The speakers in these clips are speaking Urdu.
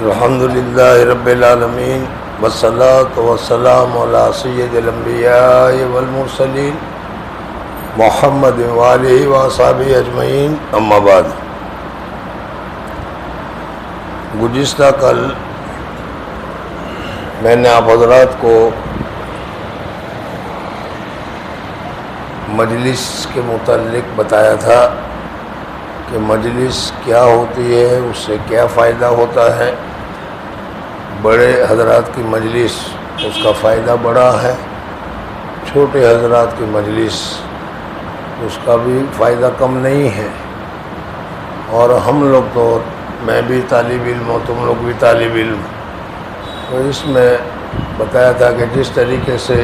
الحمد للہ رب العالمین والصلاة والسلام علی سید الانبیاء والمرسلین محمد وآلہ وصحبہ اجمعین، اما بعد۔ گزشتہ کل میں نے آپ حضرات کو مجلس کے متعلق بتایا تھا کہ مجلس کیا ہوتی ہے، اس سے کیا فائدہ ہوتا ہے۔ بڑے حضرات کی مجلس، اس کا فائدہ بڑا ہے، چھوٹے حضرات کی مجلس، اس کا بھی فائدہ کم نہیں ہے۔ اور ہم لوگ تو، میں بھی طالب علم ہوں، تم لوگ بھی طالب علم، تو اس میں بتایا تھا کہ جس طریقے سے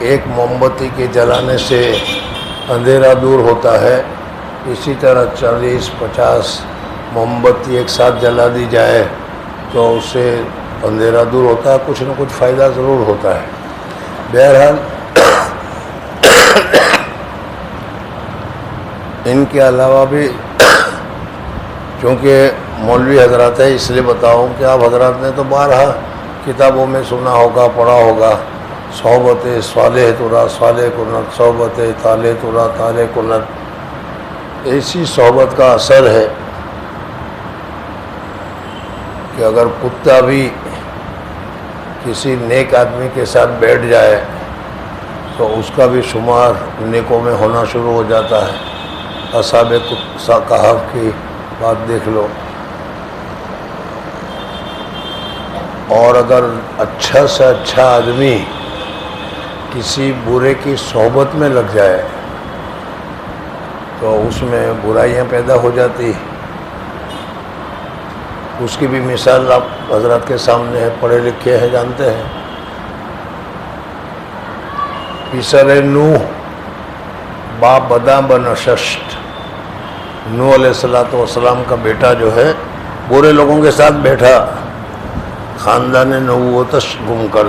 ایک موم بتی کے جلانے سے اندھیرا دور ہوتا ہے، اسی طرح 40-50 موم بتی ایک ساتھ جلا دی جائے تو اس سے اندھیرا دور ہوتا ہے، کچھ نہ کچھ فائدہ ضرور ہوتا ہے۔ بہرحال ان کے علاوہ بھی، چونکہ مولوی حضرات ہے اس لیے بتاؤں کہ آپ حضرات نے تو بارہا کتابوں میں سنا ہوگا، پڑھا ہوگا، صحبت صالح ترا صالح کنت، صحبت طالح ترا طالح کنت۔ ایسی صحبت کا اثر ہے کہ اگر کتا بھی کسی نیک آدمی کے ساتھ بیٹھ جائے تو اس کا بھی شمار نیکوں میں ہونا شروع ہو جاتا ہے۔ اصحاب کہف کی بات دیکھ لو۔ اور اگر اچھا سے اچھا آدمی کسی برے کی صحبت میں لگ جائے تو اس میں برائیاں پیدا ہو جاتی۔ اس کی بھی مثال آپ حضرات کے سامنے ہے، پڑھے لکھے ہیں، جانتے ہیں۔ پسر نوح با بدا بنششت، نوح علیہ السلام کا بیٹا جو ہے برے لوگوں کے ساتھ بیٹھا، خاندان نبوتش گم کر،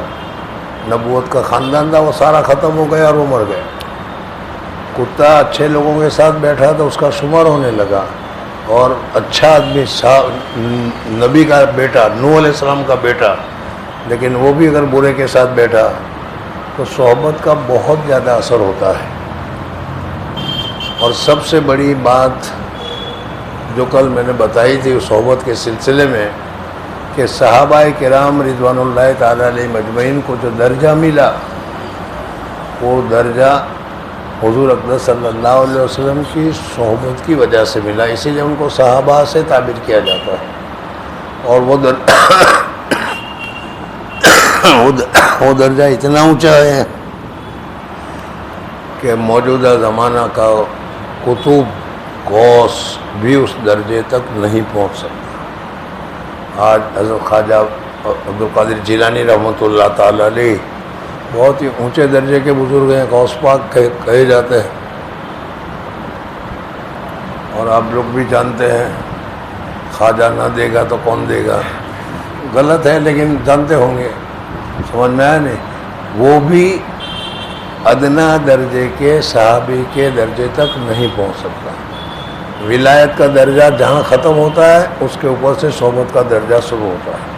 نبوت کا خاندان تھا وہ سارا ختم ہو گیا اور وہ مر گئے۔ کتا اچھے لوگوں کے ساتھ بیٹھا تو اس کا شمار ہونے لگا، اور اچھا آدمی نبی کا بیٹا، نوح علیہ السلام کا بیٹا، لیکن وہ بھی اگر برے کے ساتھ بیٹھا تو صحبت کا بہت زیادہ اثر ہوتا ہے۔ اور سب سے بڑی بات جو کل میں نے بتائی تھی اس صحبت کے سلسلے میں، کہ صحابہ کرام رضوان اللہ تعالیٰ علیہ مجمعین کو جو درجہ ملا، وہ درجہ حضور اقدس صلی اللہ علیہ وسلم کی صحبت کی وجہ سے ملا، اسی لیے ان کو صحابہ سے تعبیر کیا جاتا ہے۔ اور وہ درجہ اتنا اونچا ہے کہ موجودہ زمانہ کا کتب غوث بھی اس درجے تک نہیں پہنچ سکتا۔ آج حضرت خواجہ عبدالقادر جیلانی رحمۃ اللہ تعالیٰ علیہ بہت ہی اونچے درجے کے بزرگ ہیں، غوث پاک کہے جاتے ہیں۔ اور آپ لوگ بھی جانتے ہیں، خواجہ نہ دے گا تو کون دے گا، غلط ہے لیکن جانتے ہوں گے، سمجھ میں آیا نہیں۔ وہ بھی ادنا درجے کے صحابی کے درجے تک نہیں پہنچ سکتا۔ ولایت کا درجہ جہاں ختم ہوتا ہے اس کے اوپر سے صحبت کا درجہ شروع ہوتا ہے۔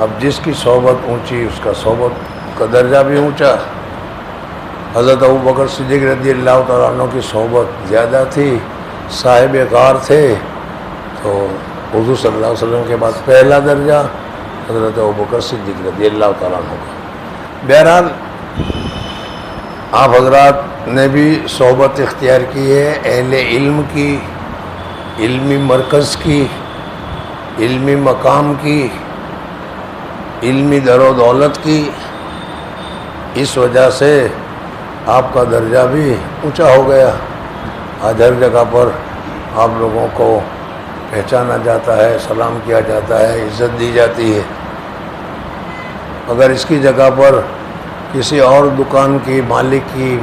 اب جس کی صحبت اونچی، اس کا صحبت کا درجہ بھی اونچا۔ حضرت ابوبکر صدیق رضی اللہ تعالیٰ عنہ کی صحبت زیادہ تھی، صاحب غار تھے، تو حضور صلی اللہ علیہ وسلم کے بعد پہلا درجہ حضرت ابوبکر صدیق رضی اللہ تعالیٰ عنہ کا۔ بہرحال آپ حضرات نے بھی صحبت اختیار کی ہے، اہل علم کی، علمی مرکز کی، علمی مقام کی، علمی در و دولت کی۔ اس وجہ سے آپ کا درجہ بھی اونچا ہو گیا۔ آج ہر جگہ پر آپ لوگوں کو پہچانا جاتا ہے، سلام کیا جاتا ہے، عزت دی جاتی ہے۔ اگر اس کی جگہ پر کسی اور دکان کی مالک کی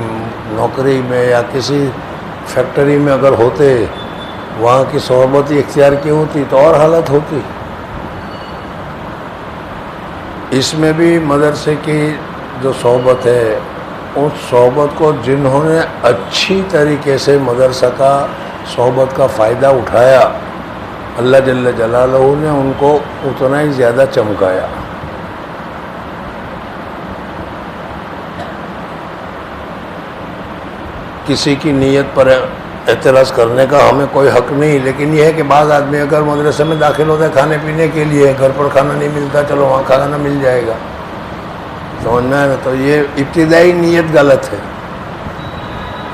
نوکری میں یا کسی فیکٹری میں اگر ہوتے، وہاں کی صحبت ہی اختیار کی ہوتی تو اور حالت ہوتی۔ اس میں بھی مدرسے کی جو صحبت ہے، اس صحبت کو جنہوں نے اچھی طریقے سے مدرسہ کا صحبت کا فائدہ اٹھایا، اللہ جل جلالہ نے ان کو اتنا ہی زیادہ چمکایا. کسی کی نیت پر اعتراض کرنے کا ہمیں کوئی حق نہیں، لیکن یہ ہے کہ بعض آدمی اگر مدرسے میں داخل ہوتا ہے کھانے پینے کے لیے، گھر پر کھانا نہیں ملتا، چلو وہاں کھانا مل جائے گا، سمجھنا ہے. تو یہ ابتدائی نیت غلط ہے.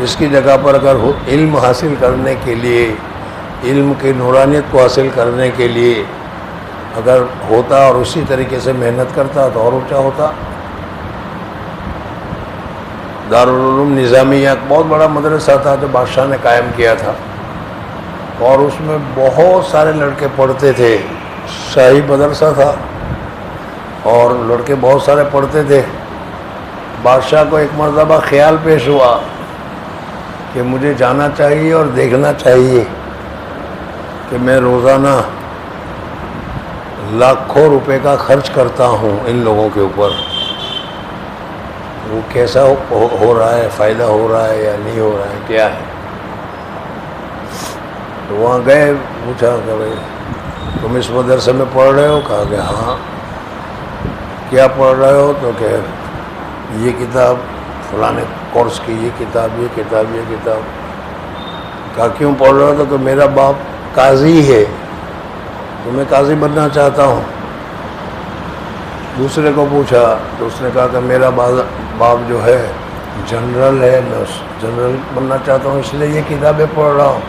اس کی جگہ پر اگر علم حاصل کرنے کے لیے، علم کی نورانیت کو حاصل کرنے کے لیے اگر ہوتا اور اسی طریقے سے محنت کرتا تو اور اونچا ہوتا. دارالعلوم نظامیہ ایک بہت بڑا مدرسہ تھا جو بادشاہ نے قائم کیا تھا، اور اس میں بہت سارے لڑکے پڑھتے تھے. شاہی مدرسہ تھا اور لڑکے بہت سارے پڑھتے تھے. بادشاہ کو ایک مرتبہ خیال پیش ہوا کہ مجھے جانا چاہیے اور دیکھنا چاہیے کہ میں روزانہ لاکھوں روپے کا خرچ کرتا ہوں ان لوگوں کے اوپر، وہ کیسا ہو رہا ہے، فائدہ ہو رہا ہے یا نہیں ہو رہا ہے، کیا ہے. تو وہاں گئے، پوچھا کہ بھائی تم اس مدرسے میں پڑھ رہے ہو؟ کہا کہ ہاں. کیا پڑھ رہے ہو؟ تو کہ یہ کتاب فلانے کورس کی، یہ کتاب، یہ کتاب، یہ کتاب. کہا کیوں پڑھ رہے ہو؟ تو کہ میرا باپ قاضی ہے تو میں قاضی بننا چاہتا ہوں. دوسرے کو پوچھا تو اس نے کہا کہ میرا باپ جو ہے جنرل ہے، میں جنرل بننا چاہتا ہوں، اس لیے یہ کتابیں پڑھ رہا ہوں.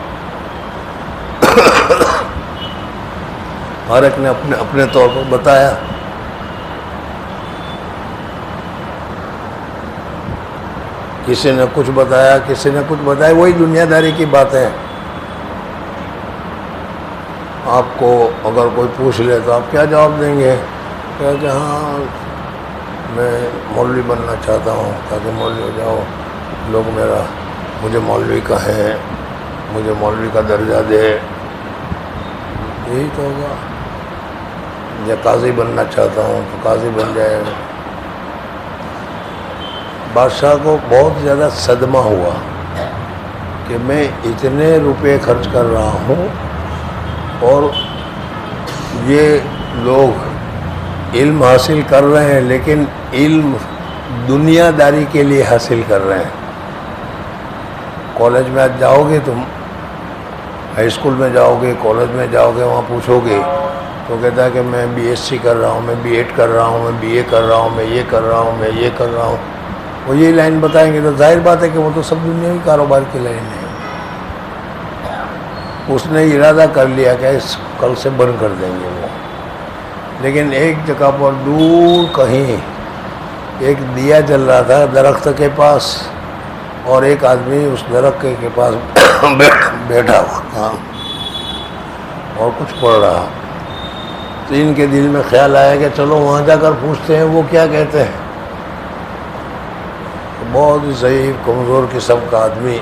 ہر ایک نے اپنے اپنے طور پر بتایا. کسی نے کچھ بتایا، کسی نے کچھ بتایا. وہی دنیا داری کی باتیں. آپ کو اگر کوئی پوچھ لے تو آپ کیا جواب دیں گے؟ کہ ہاں میں مولوی بننا چاہتا ہوں تاکہ مولوی ہو جاؤ، لوگ مجھے مولوی کہیں، مجھے مولوی کا درجہ دے. یہی تو ہوگا. یا قاضی بننا چاہتا ہوں تو قاضی بن جائے. بادشاہ کو بہت زیادہ صدمہ ہوا کہ میں اتنے روپے خرچ کر رہا ہوں اور یہ لوگ علم حاصل کر رہے ہیں، لیکن علم دنیا داری کے لیے حاصل کر رہے ہیں. کالج میں آج جاؤ گے، تم ہائی اسکول میں جاؤ گے، کالج میں جاؤ گے، وہاں پوچھو گے تو کہتا ہے کہ میں بی ایس سی کر رہا ہوں، میں بی ایڈ کر رہا ہوں، میں بی اے کر رہا ہوں، میں یہ کر رہا ہوں، میں یہ کر رہا ہوں. وہ یہی لائن بتائیں گے تو ظاہر بات ہے کہ وہ تو سب دنیاوی کاروبار کی لائن ہے. اس نے ارادہ کر لیا کہ اس کل سے بند کر دیں گے وہ. لیکن ایک جگہ پر دور کہیں ایک دیا جل رہا تھا درخت کے پاس، اور ایک آدمی اس درخت کے پاس بیٹھا ہوا تھا اور کچھ پڑھ رہا. تو ان کے دل میں خیال آیا کہ چلو وہاں جا کر پوچھتے ہیں وہ کیا کہتے ہیں. بہت ہی ضعیف کمزور قسم کا آدمی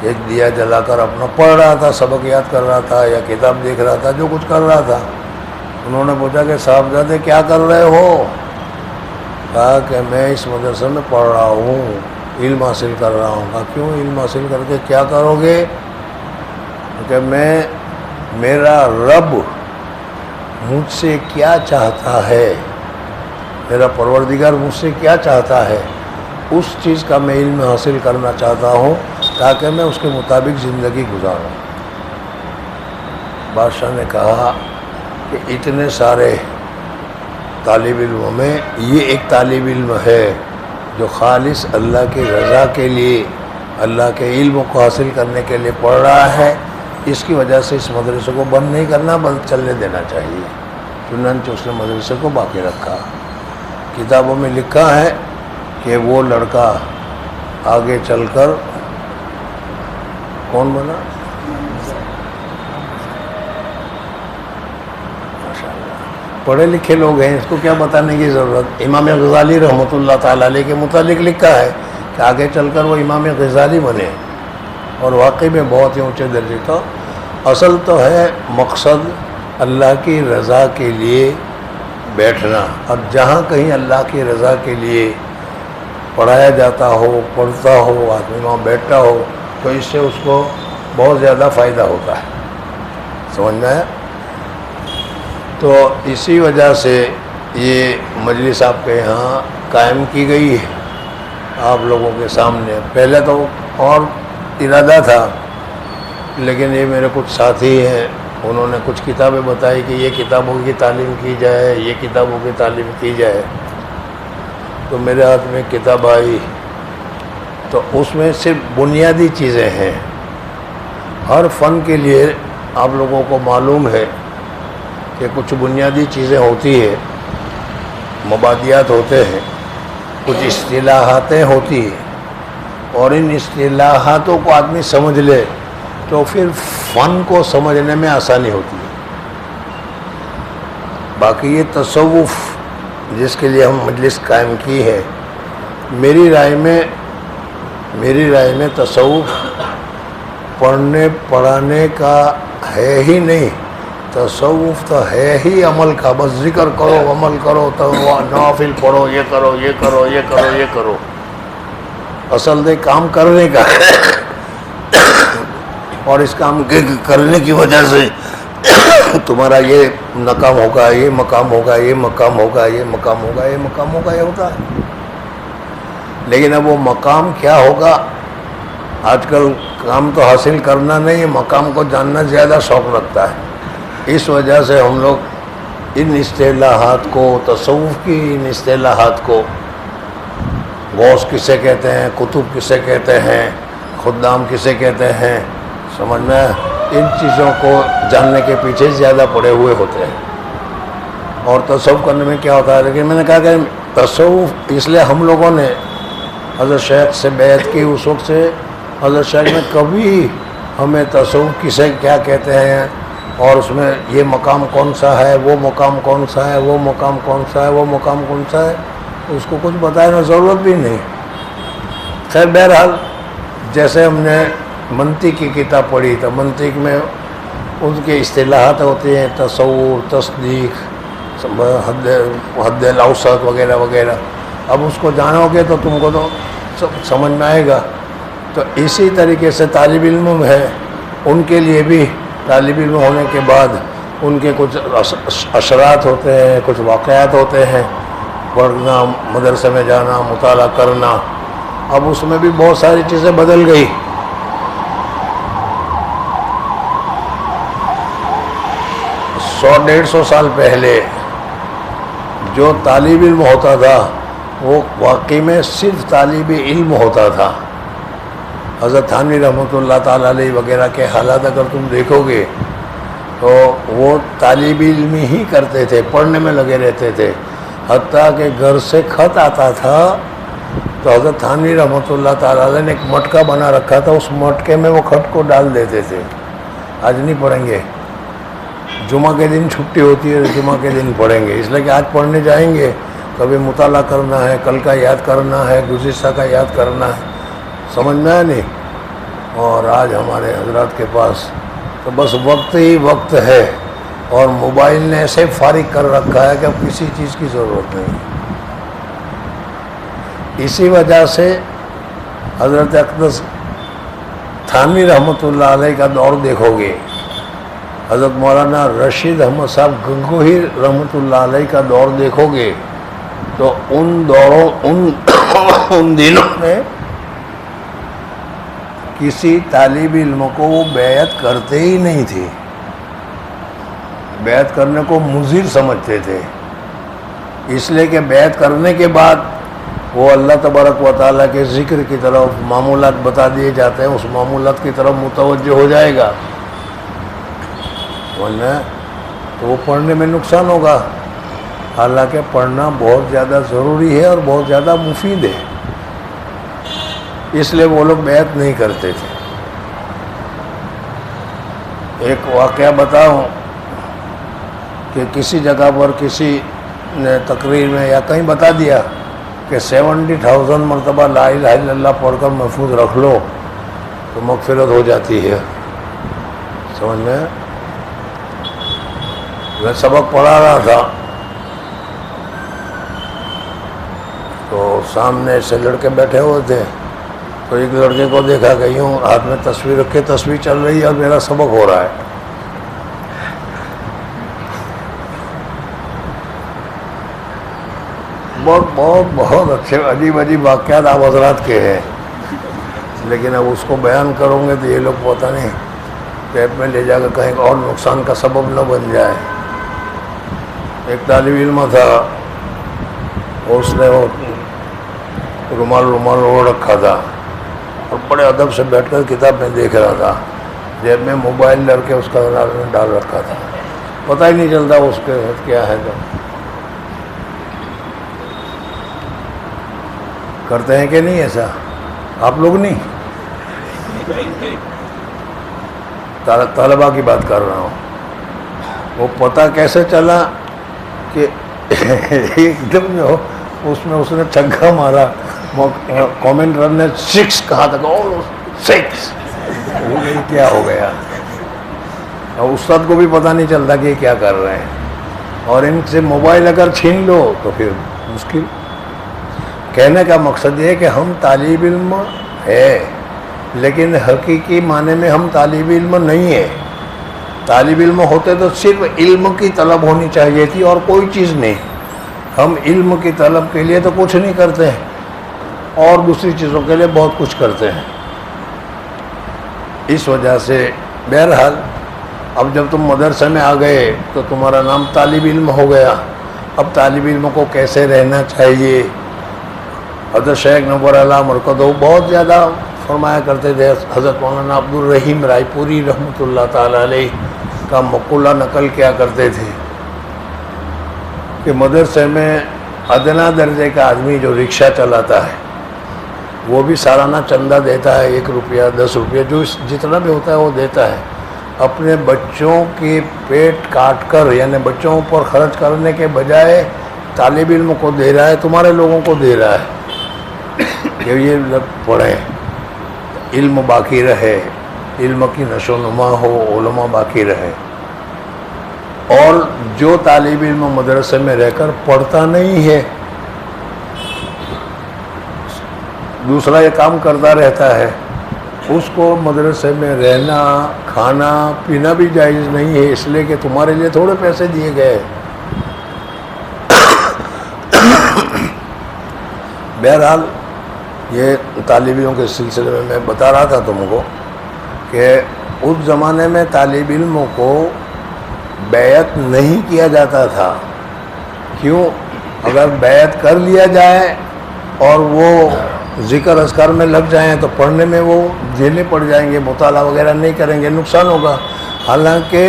ایک دیا جلا کر اپنا پڑھ رہا تھا، سبق یاد کر رہا تھا یا کتاب دیکھ رہا تھا، جو کچھ کر رہا تھا. انہوں نے پوچھا کہ صاحبزادے کیا کر رہے ہو؟ کہا کہ میں اس مدرسے میں پڑھ رہا ہوں، علم حاصل کر رہا ہوں. کہا کیوں علم حاصل کر کے کیا کرو گے؟ کہ میرا رب مجھ سے کیا چاہتا ہے، میرا پروردگار مجھ سے کیا چاہتا ہے، اس چیز کا میں علم حاصل کرنا چاہتا ہوں تاکہ میں اس کے مطابق زندگی گزاروں. بادشاہ نے کہا کہ اتنے سارے طالب علموں میں یہ ایک طالب علم ہے جو خالص اللہ کی رضا کے لیے، اللہ کے علم کو حاصل کرنے کے لیے پڑھ رہا ہے. اس کی وجہ سے اس مدرسے کو بند نہیں کرنا بلکہ چلنے دینا چاہیے. چنانچہ اس نے مدرسے کو باقی رکھا. کتابوں میں لکھا ہے کہ وہ لڑکا آگے چل کر کون بنا؟ پڑھے لکھے لوگ ہیں، اس کو کیا بتانے کی ضرورت. امام غزالی رحمۃ اللہ تعالیٰ علیہ کے متعلق لکھا ہے کہ آگے چل کر وہ امام غزالی بنے، اور واقعی میں بہت ہی اونچے درجے کا. اصل تو ہے مقصد اللہ کی رضا کے لیے بیٹھنا. اب جہاں کہیں اللہ کی رضا کے لیے پڑھایا جاتا ہو، پڑھتا ہو، آدمی وہاں بیٹھتا ہو تو اس سے اس کو بہت زیادہ فائدہ ہوتا ہے. سمجھ میں آیا؟ تو اسی وجہ سے یہ مجلس آپ کے یہاں قائم کی گئی ہے آپ لوگوں کے سامنے. پہلے تو اور ارادہ تھا، لیکن یہ میرے کچھ ساتھی ہیں، انہوں نے کچھ کتابیں بتائی کہ یہ کتابوں کی تعلیم کی جائے، یہ کتابوں کی تعلیم کی جائے. تو میرے ہاتھ میں کتاب آئی تو اس میں صرف بنیادی چیزیں ہیں. ہر فن کے لیے آپ لوگوں کو معلوم ہے کہ کچھ بنیادی چیزیں ہوتی ہیں، مبادیات ہوتے ہیں، کچھ اصطلاحاتیں ہوتی ہیں، اور ان اصطلاحاتوں کو آدمی سمجھ لے تو پھر فن کو سمجھنے میں آسانی ہوتی ہے. باقی یہ تصوف جس کے لیے ہم مجلس قائم کی ہے، میری رائے میں تصوف پڑھنے پڑھانے کا ہے ہی نہیں. تصوف تو ہے ہی عمل کا. بس ذکر کرو، عمل کرو، تو نوافل پڑھو، یہ کرو، یہ کرو، یہ کرو، یہ کرو. اصل دے کام کرنے کا اور اس کام کے کرنے کی وجہ سے تمہارا یہ ناکام ہوگا، یہ مقام ہوگا، یہ مقام ہوگا، یہ مقام ہوگا، یہ مقام ہوگا، یہ ہوتا ہے. لیکن اب وہ مقام کیا ہوگا؟ آج کل کام تو حاصل کرنا نہیں، مقام کو جاننا زیادہ شوق رکھتا ہے. اس وجہ سے ہم لوگ ان اصطلاحات کو، تصوف کی ان اصطلاحات کو، غوث کسے کہتے ہیں، کتب کسے کہتے ہیں، خدام کسے کہتے ہیں، سمجھ میں ان چیزوں کو جاننے کے پیچھے زیادہ پڑے ہوئے ہوتے ہیں. اور تصوف کرنے میں کیا ہوتا ہے؟ لیکن میں نے کہا کہ تصوف اس لیے ہم لوگوں نے حضرت شیخ سے بیعت کی. اس وقت سے حضرت شیخ نے کبھی ہمیں تصوف کسے کیا کہتے ہیں، اور اس میں یہ مقام کون سا ہے، وہ مقام کون سا ہے، وہ مقام کون سا ہے، وہ مقام کون سا ہے، اس کو کچھ بتانے کی ضرورت بھی نہیں. خیر بہرحال جیسے ہم نے منطق کی کتاب پڑھی تو منطق میں ان کے اصطلاحات ہوتی ہیں، تصور، تصدیق، حد الاوسط وغیرہ وغیرہ. اب اس کو جانو گے تو تم کو تو سمجھ میں آئے گا. تو اسی طریقے سے طالب علم ہے، ان کے لیے بھی طالب علم ہونے کے بعد ان کے کچھ اثرات ہوتے ہیں، کچھ واقعات ہوتے ہیں، پڑھنا، مدرسے میں جانا، مطالعہ کرنا. اب اس میں بھی بہت ساری چیزیں بدل گئی. 100-150 سال پہلے جو طالب علم ہوتا تھا وہ واقعی میں صرف طالب علم ہوتا تھا. حضرت تھانوی رحمۃ اللہ تعالیٰ علیہ وغیرہ کے حالات اگر تم دیکھو گے تو وہ طالب علم ہی کرتے تھے، پڑھنے میں لگے رہتے تھے. حتیٰ کہ گھر سے خط آتا تھا تو حضرت تھانوی رحمۃ اللہ تعالیٰ علیہ نے ایک مٹکا بنا رکھا تھا، اس مٹکے میں وہ خط کو ڈال دیتے تھے. آج نہیں پڑھیں گے، جمعہ کے دن چھٹی ہوتی ہے، جمعہ کے دن پڑھیں گے، اس لیے کہ آج پڑھنے جائیں گے، کبھی مطالعہ کرنا ہے، کل کا یاد کرنا ہے، گزشتہ کا یاد کرنا ہے. سمجھ میں آیا نہیں؟ اور آج ہمارے حضرات کے پاس تو بس وقت ہی وقت ہے، اور موبائل نے ایسے فارغ کر رکھا ہے کہ اب کسی چیز کی ضرورت نہیں. اسی وجہ سے حضرت اقدس تھانوی رحمۃ اللہ علیہ کا دور دیکھو گے، حضرت مولانا رشید احمد صاحب گنگوہی رحمۃ اللہ علیہ کا دور دیکھو گے تو ان دنوں میں کسی طالب علم کو وہ بیعت کرتے ہی نہیں تھے، بیعت کرنے کو مضر سمجھتے تھے. اس لیے کہ بیعت کرنے کے بعد وہ اللہ تبارک و تعالیٰ کے ذکر کی طرف معمولات بتا دیے جاتے ہیں، اس معمولات کی طرف متوجہ ہو جائے گا، ورنہ تو وہ پڑھنے میں نقصان ہوگا. حالانکہ پڑھنا بہت زیادہ ضروری ہے اور بہت زیادہ مفید ہے، اس لیے وہ لوگ بیعت نہیں کرتے تھے. ایک واقعہ بتاؤں کہ کسی جگہ پر کسی نے تقریر میں یا کہیں بتا دیا کہ 70,000 مرتبہ لا الہ الا اللہ پڑھ کر محفوظ رکھ لو تو مغفرت ہو جاتی ہے. سمجھ میں؟ میں سبق پڑھا رہا تھا تو سامنے سے لڑکے بیٹھے ہوئے تھے، تو ایک لڑکے کو دیکھا کہ یوں ہاتھ میں تصویر رکھے، تصویر چل رہی ہے اور میرا سبق ہو رہا ہے. بہت اچھے عجیب واقعات آپ حضرات کے ہیں، لیکن اب اس کو بیان کروں گے تو یہ لوگ پتہ نہیں ٹیپ میں لے جا کر کہیں اور نقصان کا سبب نہ بن جائے۔ ایک طالب علم تھا، اس نے وہ رومال اوڑھ رکھا تھا اور بڑے ادب سے بیٹھ کر کتاب میں دیکھ رہا تھا، جیب میں موبائل لڑ کے اس کا ڈال رکھا تھا، پتہ ہی نہیں چلتا اس کے ساتھ کیا ہے۔ تو کرتے ہیں کہ نہیں ایسا؟ آپ لوگ نہیں؟ طلبا کی بات کر رہا ہوں۔ وہ پتہ کیسے چلا کہ ایک دم جو اس میں اس نے چھکا مارا، کامنٹر نے 6 کہا تھا، 6 کیا ہو گیا؟ اور استاد کو بھی پتہ نہیں چلتا کہ یہ کیا کر رہے ہیں، اور ان سے موبائل اگر چھین لو تو پھر مشکل۔ کہنے کا مقصد یہ ہے کہ ہم طالب علم ہے، لیکن حقیقی معنی میں ہم طالب علم نہیں ہیں۔ طالب علم ہوتے تو صرف علم کی طلب ہونی چاہیے تھی اور کوئی چیز نہیں۔ ہم علم کی طلب کے لیے تو کچھ نہیں کرتے ہیں اور دوسری چیزوں کے لیے بہت کچھ کرتے ہیں۔ اس وجہ سے بہرحال اب جب تم مدرسے میں آ گئے تو تمہارا نام طالب علم ہو گیا۔ اب طالب علم کو کیسے رہنا چاہیے، حضرت شیخ نور اللہ مرکزہ بہت زیادہ فرمایا کرتے تھے۔ حضرت مولانا عبد الرحیم رائے پوری رحمۃ اللہ تعالیٰ علیہ کا مقولہ نقل کیا کرتے تھے کہ مدرسے میں ادنا درجے کا آدمی جو رکشہ چلاتا ہے وہ بھی سالانہ چندہ دیتا ہے، 1 روپیہ 10 روپیہ جو جتنا بھی ہوتا ہے وہ دیتا ہے۔ اپنے بچوں کے پیٹ کاٹ کر، یعنی بچوں پر خرچ کرنے کے بجائے طالب علم کو دے رہا ہے، تمہارے لوگوں کو دے رہا ہے کہ یہ لوگ پڑھیں، علم باقی رہے، علم کی نشو و نما ہو، علماء باقی رہے۔ اور جو طالب علم مدرسے میں رہ کر پڑھتا نہیں ہے، دوسرا یہ کام کرتا رہتا ہے، اس کو مدرسے میں رہنا کھانا پینا بھی جائز نہیں ہے، اس لیے کہ تمہارے لیے تھوڑے پیسے دیے گئے۔ بہرحال یہ طالب علموں کے سلسلے میں میں بتا رہا تھا تم کو کہ اس زمانے میں طالب علموں کو بیعت نہیں کیا جاتا تھا۔ کیوں؟ اگر بیعت کر لیا جائے اور وہ ذکر اذکار میں لگ جائیں تو پڑھنے میں وہ جھیلے پڑ جائیں گے، مطالعہ وغیرہ نہیں کریں گے، نقصان ہوگا۔ حالانکہ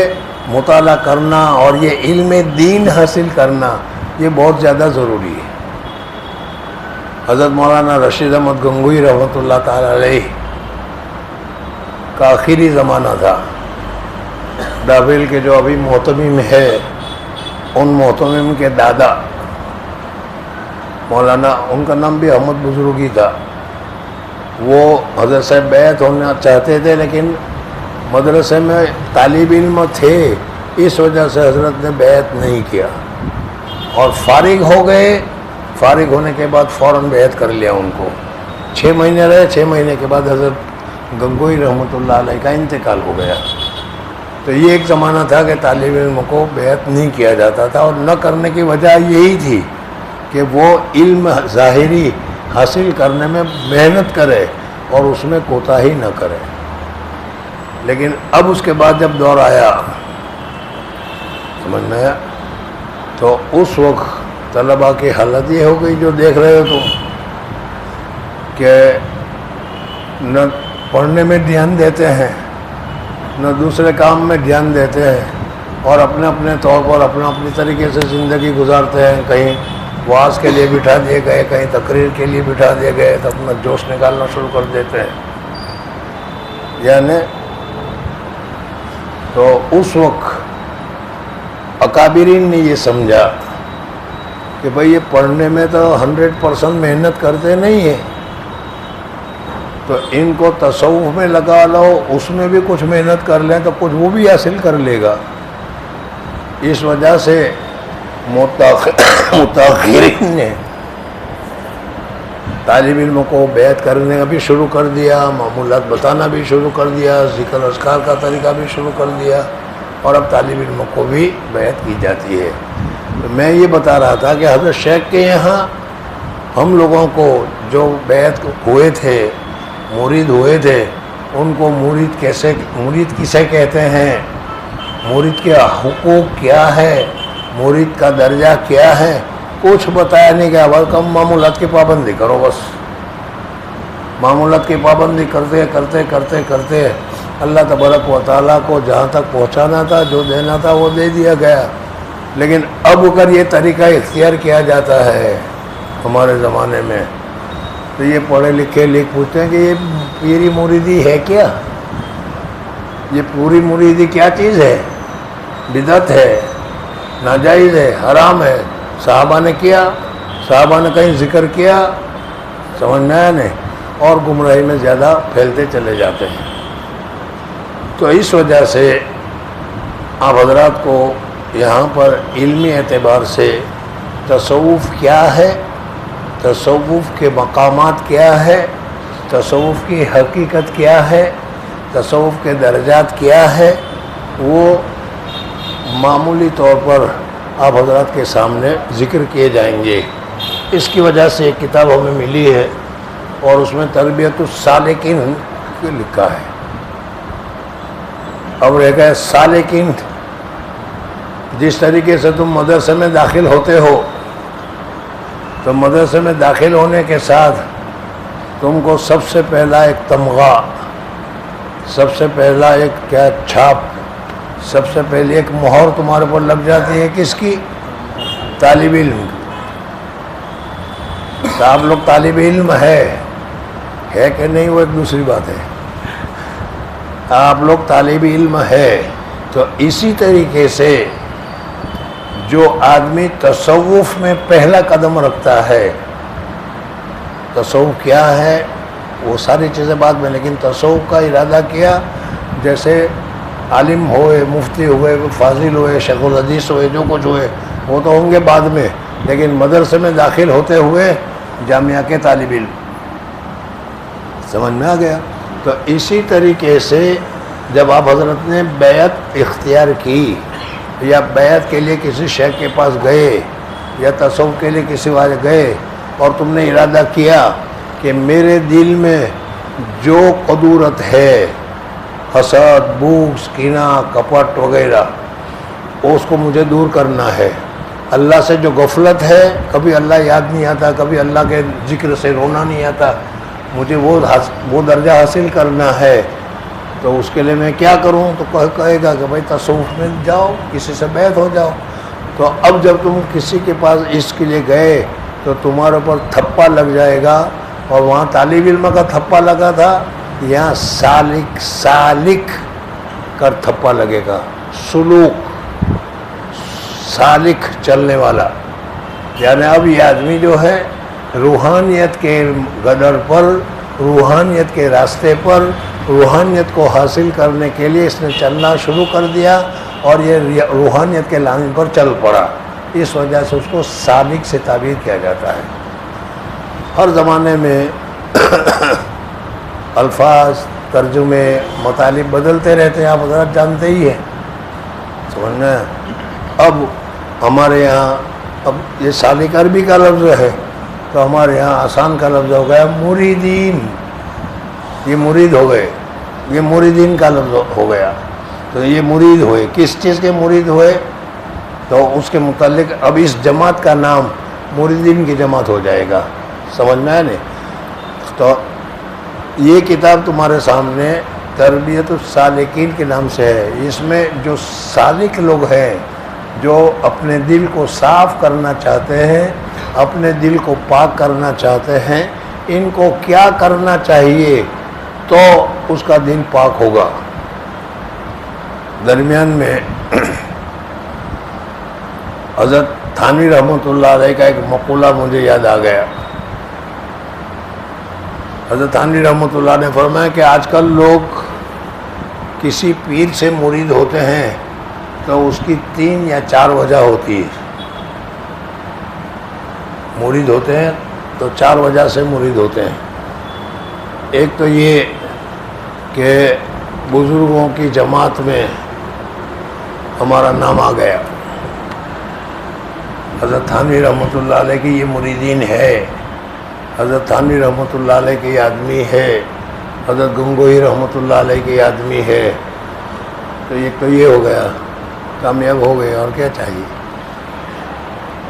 مطالعہ کرنا اور یہ علم دین حاصل کرنا یہ بہت زیادہ ضروری ہے۔ حضرت مولانا رشید احمد گنگوئی رحمۃ اللہ تعالیٰ علیہ کا آخری زمانہ تھا۔ ڈابل کے جو ابھی محتمم ہے، ان محتمم کے دادا مولانا، ان کا نام بھی احمد بزرگی تھا، وہ حضرت سے بیعت ہونا چاہتے تھے لیکن مدرسے میں طالب علم تھے، اس وجہ سے حضرت نے بیعت نہیں کیا اور فارغ ہو گئے۔ فارغ ہونے کے بعد فوراً بیعت کر لیا ان کو۔ 6 مہینے رہے، 6 مہینے کے بعد حضرت گنگوئی رحمۃ اللہ علیہ کا انتقال ہو گیا۔ تو یہ ایک زمانہ تھا کہ طالب علم کو بیعت نہیں کیا جاتا تھا، اور نہ کرنے کی وجہ یہی تھی کہ وہ علم ظاہری حاصل کرنے میں محنت کرے اور اس میں کوتاہی نہ کرے۔ لیکن اب اس کے بعد جب دور آیا، سمجھ میں آیا، تو اس وقت طلباء کی حالت یہ ہو گئی جو دیکھ رہے ہو تم، کہ نہ پڑھنے میں دھیان دیتے ہیں، نہ دوسرے کام میں دھیان دیتے ہیں، اور اپنے اپنے طور پر اپنے طریقے سے زندگی گزارتے ہیں۔ کہیں وعظ کے لیے بٹھا دیے گئے، کہیں تقریر کے لیے بٹھا دیے گئے تو اپنا جوش نکالنا شروع کر دیتے ہیں۔ یعنی تو اس وقت اکابرین نے یہ سمجھا کہ بھئی یہ پڑھنے میں تو 100% محنت کرتے نہیں ہیں، تو ان کو تصوف میں لگا لو، اس میں بھی کچھ محنت کر لیں تو کچھ وہ بھی حاصل کر لے گا۔ اس وجہ سے متاخرین نے طالب علموں کو بیعت کرنے کا بھی شروع کر دیا، معمولات بتانا بھی شروع کر دیا، ذکر اذکار کا طریقہ بھی شروع کر دیا، اور اب طالب علموں کو بھی بیعت کی جاتی ہے۔ تو میں یہ بتا رہا تھا کہ حضرت شیخ کے یہاں ہم لوگوں کو جو بیعت ہوئے تھے، مرید ہوئے تھے، ان کو مرید کسے کہتے ہیں، مرید کے حقوق کیا ہے، مرید کا درجہ کیا ہے، کچھ بتایا نہیں گیا۔ بس کم معمولات کی پابندی کرو، بس معمولات کی پابندی کرتے کرتے کرتے کرتے اللہ تبارک و تعالیٰ کو جہاں تک پہنچانا تھا، جو دینا تھا وہ دے دیا گیا۔ لیکن اب اگر یہ طریقہ اختیار کیا جاتا ہے ہمارے زمانے میں، تو یہ پڑھے لکھے لکھ پوچھتے ہیں کہ یہ پیری مریدی ہے کیا، یہ پوری مریدی کیا چیز ہے، بدعت ہے، ناجائز ہے، حرام ہے، صحابہ نے کیا، صحابہ نے کہیں ذکر کیا، سمجھ میں آیا نہیں، اور گمراہی میں زیادہ پھیلتے چلے جاتے ہیں۔ تو اس وجہ سے آپ حضرات کو یہاں پر علمی اعتبار سے تصوف کیا ہے، تصوف کے مقامات کیا ہے، تصوف کی حقیقت کیا ہے، تصوف کے درجات کیا ہے، وہ معمولی طور پر آپ حضرات کے سامنے ذکر کیے جائیں گے۔ اس کی وجہ سے ایک کتاب ہمیں ملی ہے اور اس میں تربیت السالکین کو لکھا ہے۔ اب رہ گئے سالکین، جس طریقے سے تم مدرسے میں داخل ہوتے ہو تو مدرسے میں داخل ہونے کے ساتھ تم کو سب سے پہلا ایک تمغہ، سب سے پہلا ایک کیا چھاپ، سب سے پہلے ایک مہر تمہارے پر لگ جاتی ہے، کس کی؟ طالب علم۔ تو آپ لوگ طالب علم ہے کہ نہیں وہ ایک دوسری بات ہے، آپ لوگ طالب علم ہے۔ تو اسی طریقے سے جو آدمی تصوف میں پہلا قدم رکھتا ہے، تصوف کیا ہے وہ ساری چیزیں بعد میں، لیکن تصوف کا ارادہ کیا، جیسے عالم ہوئے، مفتی ہوئے، فاضل ہوئے، شیخ الحدیث ہوئے، جو کچھ ہوئے وہ تو ہوں گے بعد میں، لیکن مدرسے میں داخل ہوتے ہوئے جامعہ کے طالب علم، سمجھ میں آ گیا۔ تو اسی طریقے سے جب آپ حضرت نے بیعت اختیار کی یا بیعت کے لیے کسی شیخ کے پاس گئے یا تصوف کے لیے کسی والے گئے اور تم نے ارادہ کیا کہ میرے دل میں جو قدورت ہے، حسد، بغض، کینہ، کپٹ وغیرہ، اس کو مجھے دور کرنا ہے، اللہ سے جو غفلت ہے، کبھی اللہ یاد نہیں آتا، کبھی اللہ کے ذکر سے رونا نہیں آتا، مجھے وہ درجہ حاصل کرنا ہے، تو اس کے لیے میں کیا کروں؟ تو کہے گا کہ بھائی تصوف میں جاؤ، کسی سے بیعت ہو جاؤ۔ تو اب جب تم کسی کے پاس اس کے لیے گئے تو تمہارے اوپر تھپا لگ جائے گا، اور وہاں طالب علم کا تھپا لگا تھا، یہاں سالک کا تھپا لگے گا، سلوک، سالک چلنے والا، یعنی اب یہ آدمی جو ہے روحانیت کے گدر پر، روحانیت کے راستے پر، روحانیت کو حاصل کرنے کے لیے اس نے چلنا شروع کر دیا، اور یہ روحانیت کے لائن پر چل پڑا، اس وجہ سے اس کو سالک سے تعبیر کیا جاتا ہے۔ ہر زمانے میں الفاظ، ترجمے، مطالب بدلتے رہتے ہیں، آپ حضرات جانتے ہی ہیں، سمجھنا ہے۔ اب ہمارے یہاں اب یہ سالک عربی کا لفظ ہے، تو ہمارے یہاں آسان کا لفظ ہو گیا مریدین، یہ مرید ہو گئے، یہ مریدین کا لفظ ہو گیا۔ تو یہ مرید ہوئے، کس چیز کے مرید ہوئے؟ تو اس کے متعلق اب اس جماعت کا نام مریدین کی جماعت ہو جائے گا، سمجھ میں آیا نہیں؟ تو یہ کتاب تمہارے سامنے تربیت السالکین کے نام سے ہے۔ اس میں جو سالک لوگ ہیں، جو اپنے دل کو صاف کرنا چاہتے ہیں، اپنے دل کو پاک کرنا چاہتے ہیں، ان کو کیا کرنا چاہیے تو اس کا دل پاک ہوگا۔ درمیان میں حضرت تھانوی رحمۃ اللہ علیہ کا ایک مقولہ مجھے یاد آ گیا۔ حضرت تھانوی رحمۃ اللہ نے فرمایا کہ آج کل لوگ کسی پیر سے مرید ہوتے ہیں تو اس کی 3 یا 4 وجہ ہوتی ہے، مرید ہوتے ہیں تو 4 وجہ سے مرید ہوتے ہیں۔ ایک تو یہ کہ بزرگوں کی جماعت میں ہمارا نام آ گیا، حضرت تھانوی رحمۃ اللہ علیہ کی یہ مریدین ہے، حضرت تھانوی رحمۃ اللہ علیہ کے آدمی ہے، حضرت گنگوہی رحمۃ اللہ علیہ کے آدمی ہے، تو یہ ہو گیا، کامیاب ہو گئے، اور کیا چاہیے۔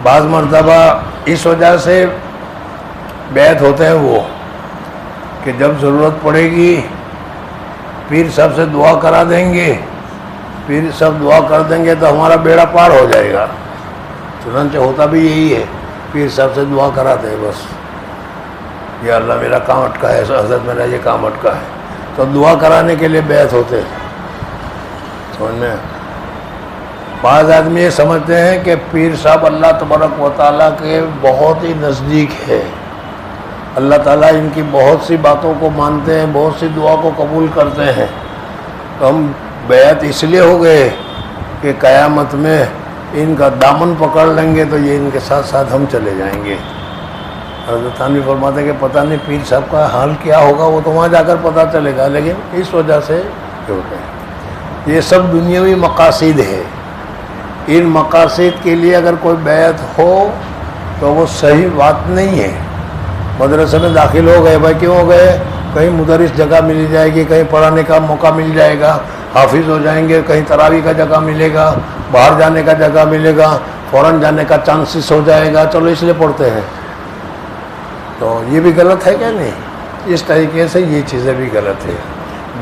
بعض مرتبہ اس وجہ سے بیعت ہوتے ہیں وہ کہ جب ضرورت پڑے گی پیر صاحب سے دعا کرا دیں گے، پیر صاحب دعا کر دیں گے تو ہمارا بیڑا پار ہو جائے گا۔ چنانچہ ہوتا بھی یہی ہے، پیر صاحب سے دعا کراتے ہیں بس، یا اللہ میرا کام اٹکا ہے، حضرت میرا یہ کام اٹکا ہے، تو دعا کرانے کے لیے بیعت ہوتے ہیں۔ سمجھ میں بعض آدمی یہ سمجھتے ہیں کہ پیر صاحب اللہ تبارک و تعالیٰ کے بہت ہی نزدیک ہے، اللہ تعالیٰ ان کی بہت سی باتوں کو مانتے ہیں، بہت سی دعا کو قبول کرتے ہیں، تو ہم بیعت اس لیے ہو گئے کہ قیامت میں ان کا دامن پکڑ لیں گے تو یہ ان کے ساتھ ساتھ ہم چلے جائیں گے۔ حضرت تھانوی فرماتے ہیں کہ پتہ نہیں پیر صاحب کا حال کیا ہوگا، وہ تو وہاں جا کر پتہ چلے گا، لیکن اس وجہ سے ہوتے ہیں۔ یہ سب دنیاوی مقاصد ہے، ان مقاصد کے لیے اگر کوئی بیعت ہو تو وہ صحیح بات نہیں ہے۔ مدرسے میں داخل ہو گئے، بھائی کیوں ہو گئے؟ کہیں مدرس جگہ مل جائے گی، کہیں پڑھانے کا موقع مل جائے گا، حافظ ہو جائیں گے، کہیں تراویح کا جگہ ملے گا، باہر جانے کا جگہ ملے گا، فوراً جانے کا چانسز ہو جائے گا، چلو اس لیے پڑھتے ہیں۔ تو یہ بھی غلط ہے کیا نہیں؟ اس طریقے سے یہ چیزیں بھی غلط ہے۔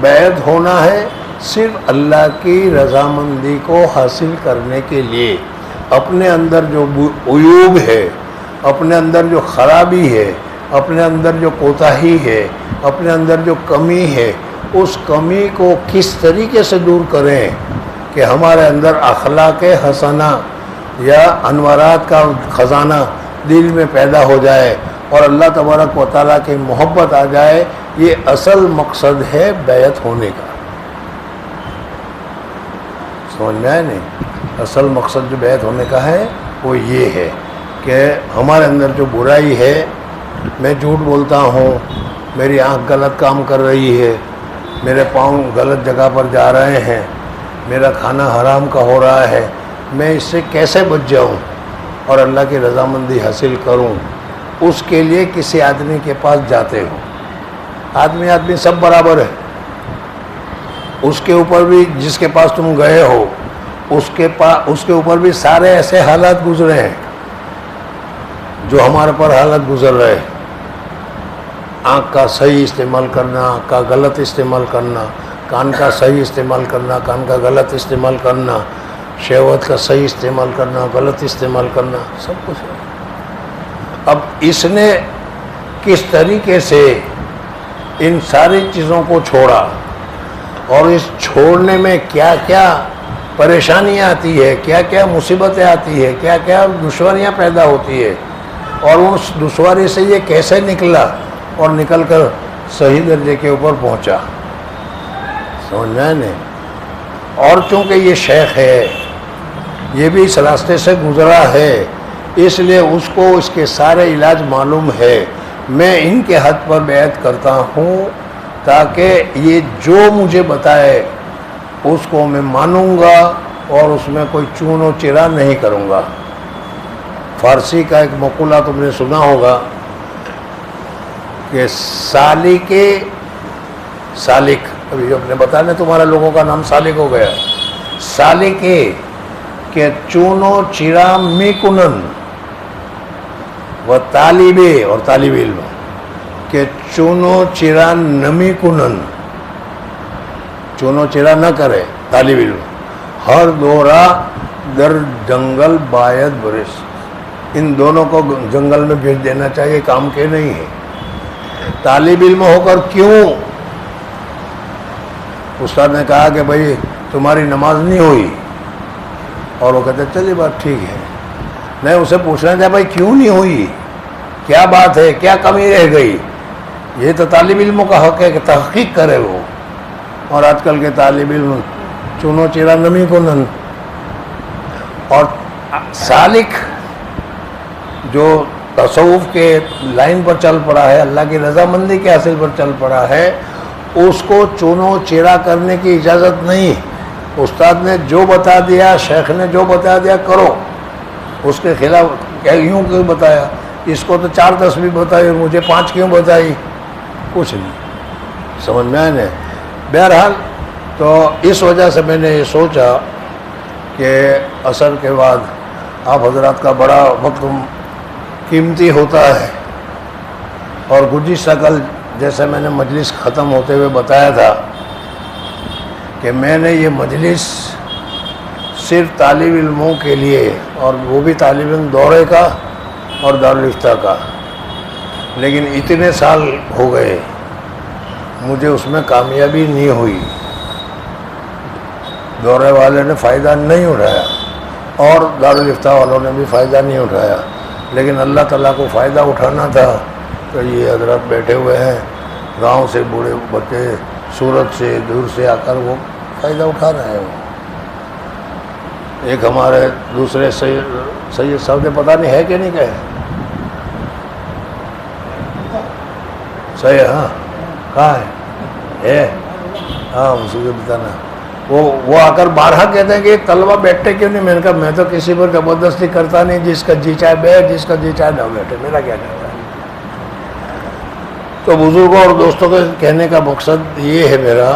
بیعت ہونا ہے صرف اللہ کی رضامندی کو حاصل کرنے کے لیے، اپنے اندر جو عیوب ہے، اپنے اندر جو خرابی ہے، اپنے اندر جو کوتاہی ہے، اپنے اندر جو کمی ہے، اس کمی کو کس طریقے سے دور کریں کہ ہمارے اندر اخلاق حسنہ یا انوارات کا خزانہ دل میں پیدا ہو جائے اور اللہ تبارک و تعالیٰ کی محبت آ جائے۔ یہ اصل مقصد ہے بیعت ہونے کا۔ سمجھ میں آئے نہیں؟ اصل مقصد جو بیعت ہونے کا ہے وہ یہ ہے کہ ہمارے اندر جو برائی ہے، میں جھوٹ بولتا ہوں، میری آنکھ غلط کام کر رہی ہے، میرے پاؤں غلط جگہ پر جا رہے ہیں، میرا کھانا حرام کا ہو رہا ہے، میں اس سے کیسے بچ جاؤں اور اللہ کی رضامندی حاصل کروں، اس کے لیے کسی آدمی کے پاس جاتے ہو۔ آدمی سب برابر ہے، اس کے اوپر بھی جس کے پاس تم گئے ہو اس کے اوپر بھی سارے ایسے حالات گزرے ہیں جو ہمارے پر حالات گزر رہے ہیں۔ آنکھ کا صحیح استعمال کرنا، آنکھ کا غلط استعمال کرنا، کان کا صحیح استعمال کرنا، کان کا غلط استعمال کرنا، شہوت کا صحیح استعمال کرنا، غلط استعمال کرنا، سب کچھ ہے۔ اب اس نے کس طریقے سے ان ساری چیزوں کو چھوڑا اور اس چھوڑنے میں کیا کیا پریشانیاں آتی ہے، کیا کیا مصیبتیں آتی ہے، کیا کیا دشواریاں پیدا ہوتی ہے، اور اس دشواری سے یہ کیسے نکلا اور نکل کر صحیح درجے کے اوپر پہنچا، سمجھنا ہے نہیں؟ اور چونکہ یہ شیخ ہے، یہ بھی اس راستے سے گزرا ہے، اس لیے اس کو اس کے سارے علاج معلوم ہے۔ میں ان کے ہاتھ پر بیعت کرتا ہوں تاکہ یہ جو مجھے بتائے اس کو میں مانوں گا اور اس میں کوئی چون و چرا نہیں کروں گا۔ فارسی کا ایک مقولہ تم نے سنا ہوگا کہ سالک ابھی جو اپنے بتانے تمہارے لوگوں کا نام سالک ہو گیا، سالک کہ چون و چرا می کنن و طالب اور طالب علم کہ چون و چرا نمی کنن، چون و چرا نہ کرے طالب علم، ہر دورہ در جنگل باید برس، ان دونوں کو جنگل میں بھیج دینا چاہیے، کام کے نہیں ہے۔ طالب علم ہو کر کیوں؟ استاد نے کہا کہ بھائی تمہاری نماز نہیں ہوئی، اور وہ کہتے چلیے بات ٹھیک ہے، نہیں اسے پوچھنا تھا بھائی کیوں نہیں ہوئی، کیا بات ہے، کیا کمی رہ گئی؟ یہ تو طالب علموں کا حق ہے کہ تحقیق کرے وہ، اور آج کل کے طالب علم چونو چیرا نمی کنن۔ اور سالک جو تصوف کے لائن پر چل پڑا ہے، اللہ کی رضامندی کے حاصل پر چل پڑا ہے، اس کو چونو چیرا کرنے کی اجازت نہیں۔ استاد نے جو بتا دیا، شیخ نے جو بتا دیا کرو، اس کے خلاف یوں کیوں بتایا؟ اس کو تو 4-10 بھی بتائی اور مجھے 5 کیوں بتائی؟ کچھ نہیں سمجھ میں آئے نا۔ بہرحال تو اس وجہ سے میں نے یہ سوچا کہ عصر کے بعد آپ حضرات کا بڑا وقت قیمتی ہوتا ہے، اور گزشتہ کل جیسے میں نے مجلس ختم ہوتے ہوئے بتایا تھا کہ میں نے یہ مجلس صرف طالب علموں کے لیے، اور وہ بھی طالب علم دورے کا اور دارالفتہ کا، لیکن اتنے سال ہو گئے مجھے اس میں کامیابی نہیں ہوئی، دورے والے نے فائدہ نہیں اٹھایا اور دارالفتہ والوں نے بھی فائدہ نہیں اٹھایا، لیکن اللہ تعالیٰ کو فائدہ اٹھانا تھا تو یہ حضرات بیٹھے ہوئے ہیں، گاؤں سے بوڑھے بچے سورت سے دور سے آ کر وہ فائدہ اٹھا رہے ہیں۔ ایک ہمارے دوسرے سید صاحب نے پتہ نہیں ہے کہ نہیں کہے صحیح، ہاں کہاں ہے؟ ہاں اسی کو بتانا۔ وہ آ کر بارہا کہتے ہیں کہ طلبہ بیٹھتے کیوں نہیں؟ میں نے کہا میں تو کسی پر زبردستی کرتا نہیں، جس کا جی چاہے بیٹھ، جس کا جی چاہے نہ بیٹھے، میرا کیا کہتا ہے۔ تو بزرگوں اور دوستوں کے کہنے کا مقصد یہ ہے میرا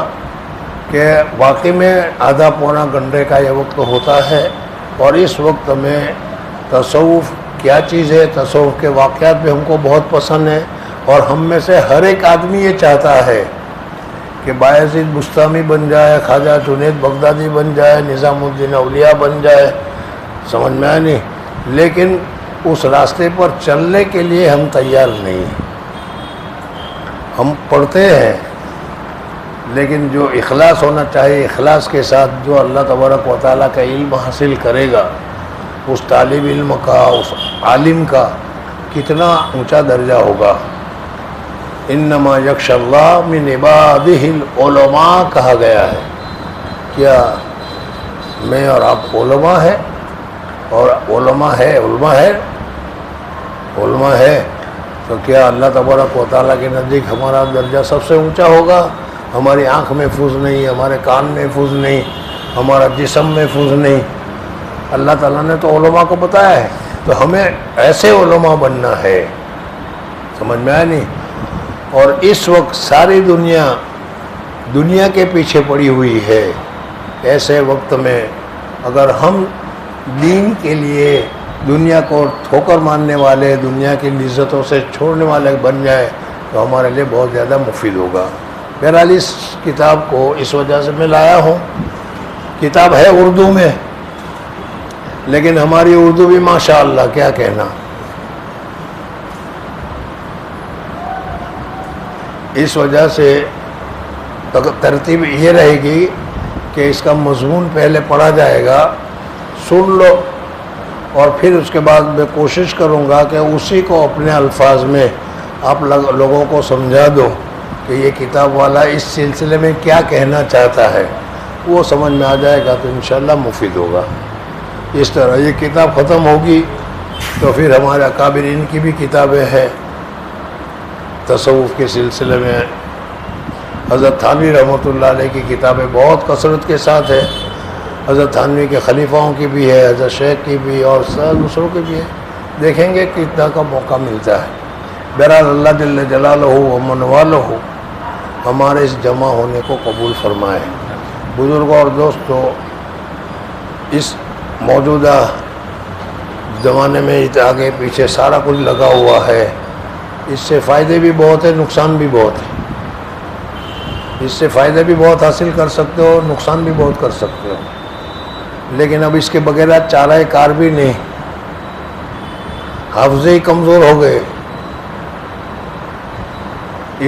کہ واقعی میں آدھا پونا گھنٹے کا یہ وقت ہوتا ہے، اور اس وقت میں تصوف کیا چیز ہے، تصوف کے واقعات بھی ہم کو بہت پسند ہیں، اور ہم میں سے ہر ایک آدمی یہ چاہتا ہے کہ بایزید بستامی بن جائے، خواجہ جنید بغدادی بن جائے، نظام الدین اولیاء بن جائے، سمجھ میں آئے نہیں، لیکن اس راستے پر چلنے کے لیے ہم تیار نہیں۔ ہم پڑھتے ہیں لیکن جو اخلاص ہونا چاہیے، اخلاص کے ساتھ جو اللہ تبارک و تعالیٰ کا علم حاصل کرے گا، اس طالب علم کا، اس عالم کا کتنا اونچا درجہ ہوگا۔ انما یخشی اللہ من عبادہ العلماء کہا گیا ہے۔ کیا میں اور آپ علماء ہیں؟ اور علماء ہے تو کیا اللہ تبارک و تعالیٰ کے نزدیک ہمارا درجہ سب سے اونچا ہوگا؟ ہماری آنکھ محفوظ نہیں، ہمارے کان محفوظ نہیں، ہمارا جسم محفوظ نہیں، اللہ تعالیٰ نے تو علماء کو بتایا ہے، تو ہمیں ایسے علماء بننا ہے، سمجھ میں آیا نہیں؟ اور اس وقت ساری دنیا کے پیچھے پڑی ہوئی ہے۔ ایسے وقت میں اگر ہم دین کے لیے دنیا کو ٹھوکر مارنے والے، دنیا کی لذتوں سے چھوڑنے والے بن جائے تو ہمارے لیے بہت زیادہ مفید ہوگا۔ بہرحال اس کتاب کو اس وجہ سے میں لایا ہوں، کتاب ہے اردو میں، لیکن ہماری اردو بھی ماشاءاللہ کیا کہنا، اس وجہ سے ترتیب یہ رہے گی کہ اس کا مضمون پہلے پڑھا جائے گا، سن لو، اور پھر اس کے بعد میں کوشش کروں گا کہ اسی کو اپنے الفاظ میں آپ لوگوں کو سمجھا دو کہ یہ کتاب والا اس سلسلے میں کیا کہنا چاہتا ہے، وہ سمجھ میں آ جائے گا تو انشاءاللہ مفید ہوگا۔ اس طرح یہ کتاب ختم ہوگی تو پھر ہمارے اکابرین کی بھی کتابیں ہیں تصوف کے سلسلے میں۔ حضرت تھانوی رحمۃ اللہ علیہ کی کتابیں بہت کثرت کے ساتھ ہے، حضرت تھانوی کے خلیفاؤں کی بھی ہے، حضرت شیخ کی بھی، اور دوسروں کی بھی ہے، دیکھیں گے کتنا کا موقع ملتا ہے۔ بہرحال اللہ جل جلالہ و من والہ ہمارے اس جمع ہونے کو قبول فرمائے۔ بزرگوں اور دوستو، اس موجودہ زمانے میں آگے پیچھے سارا کچھ لگا ہوا ہے، اس سے فائدے بھی بہت ہیں، نقصان بھی بہت ہے۔ اس سے فائدے بھی بہت حاصل کر سکتے ہو، نقصان بھی بہت کر سکتے ہو، لیکن اب اس کے بغیر چارہ کار بھی نہیں، حافظے ہی کمزور ہو گئے،